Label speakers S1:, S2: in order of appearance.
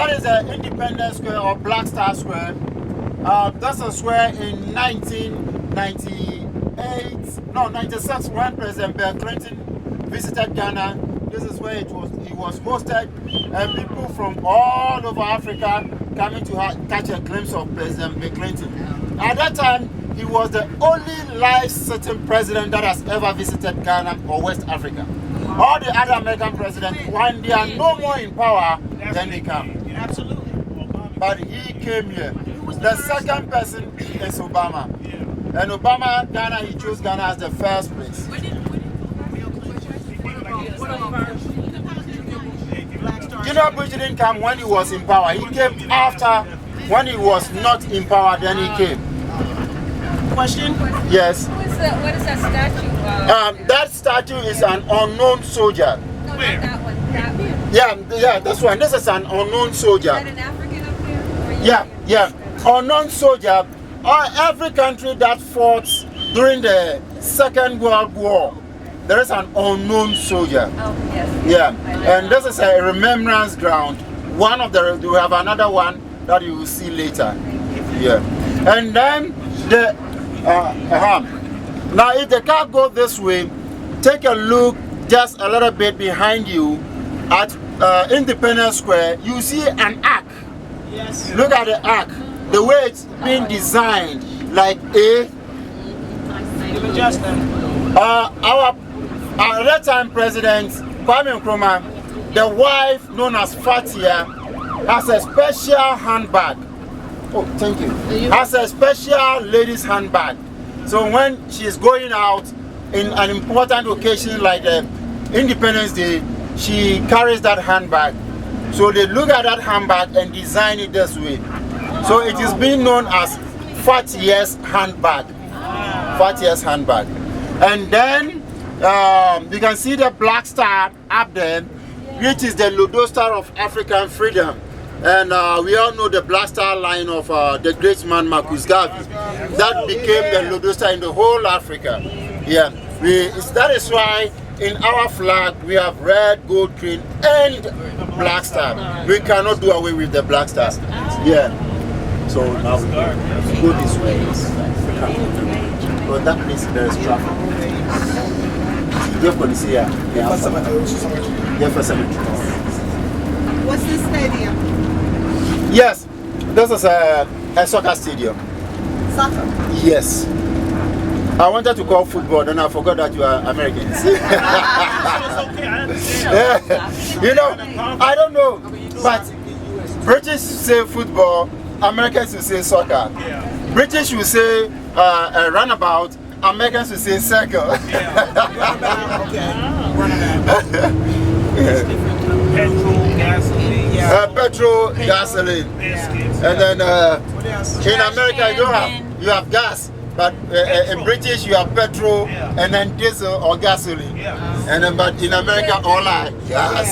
S1: That is the Independence Square or Black Star Square. That's a square in 96 when President Bill Clinton visited Ghana. This is where he was hosted, and people from all over Africa coming to catch a glimpse of President Bill Clinton. At that time, he was the only life-sitting president that has ever visited Ghana or West Africa. All the other American presidents, when they are no more in power, then they come.
S2: Absolutely.
S1: But he came here. The second person is Obama. And Obama, Ghana, he chose Ghana as the first place. Bush didn't come when he was in power. He came after, when he was not in power, then he came.
S2: Question?
S1: Yes.
S3: What is that statue?
S1: That statue is an unknown soldier.
S3: No, not that one. That one.
S1: Yeah, this one. This is an unknown soldier.
S3: Is that an African up there?
S1: Yeah. Unknown soldier. Every country that fought during the Second World War, there is an unknown soldier.
S3: Oh, yes.
S1: Yeah, and this is a remembrance ground. We have another one that you will see later. Yeah, and then now if the car goes this way, take a look just a little bit behind you at Independence Square. You see an arc.
S2: Yes.
S1: Look at the arc, the way it's been designed, like a. Our that time President Kwame Nkrumah, the wife known as Fatia, has a special handbag. Oh, thank you. Has a special ladies' handbag. So when she's going out in an important occasion like the Independence Day, she carries that handbag. So they look at that handbag and design it this way. So it is being known as Fatia's handbag. Fatia's handbag. And then you can see the black star up there, which is the Lodestar of African freedom. And we all know the black star line of the great man Marcus Garvey. That became the Lodestar in the whole Africa. Yeah, that is why in our flag we have red, gold, green, and black star. We cannot do away with the black star. Yeah. So now we go this way. Well, that place there is traffic.
S4: What's the stadium?
S1: Yes, this is a soccer stadium.
S4: Soccer?
S1: Yes. I wanted to call football, then I forgot that you are Americans. You know, I don't know, but British say football, Americans will say soccer. British will say runabout, Americans will say circle. Petrol, gasoline. And then in America you have gas, but in British you have petrol and then diesel or gasoline. And then but in America all are gas.